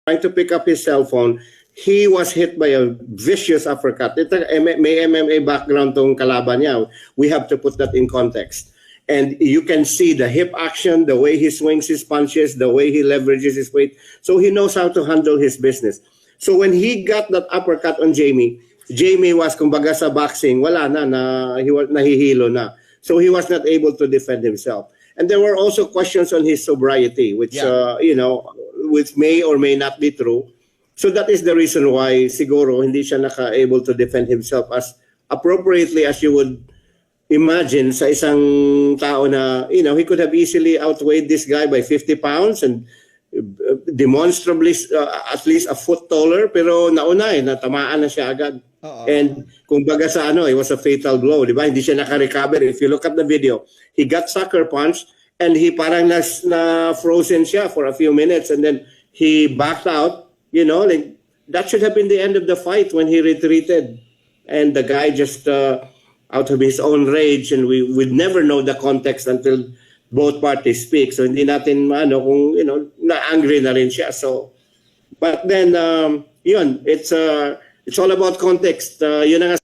trying to pick up his cell phone, he was hit by a vicious uppercut. May MMA background tong kalaban niya. We have to put that in context. And you can see the hip action, the way he swings his punches, the way he leverages his weight. So he knows how to handle his business. So when he got that uppercut on Jamie was, kumbaga sa boxing, wala na he was nahihilo na. So he was not able to defend himself. And there were also questions on his sobriety, which, which may or may not be true. So that is the reason why siguro hindi siya able to defend himself as appropriately as you would imagine sa isang tao na, he could have easily outweighed this guy by 50 pounds and demonstrably at least a foot taller, pero nauna natamaan na siya agad. And kung baga sa it was a fatal blow, di ba? Hindi siya naka-recover. If you look at the video, he got sucker punched and he parang na frozen siya for a few minutes and then he backed out. Like that should have been the end of the fight when he retreated. And the guy just out of his own rage, and we would never know the context until both parties speak. So hindi natin kung na-angry na rin siya. So, but then yun, it's all about context. Yun ang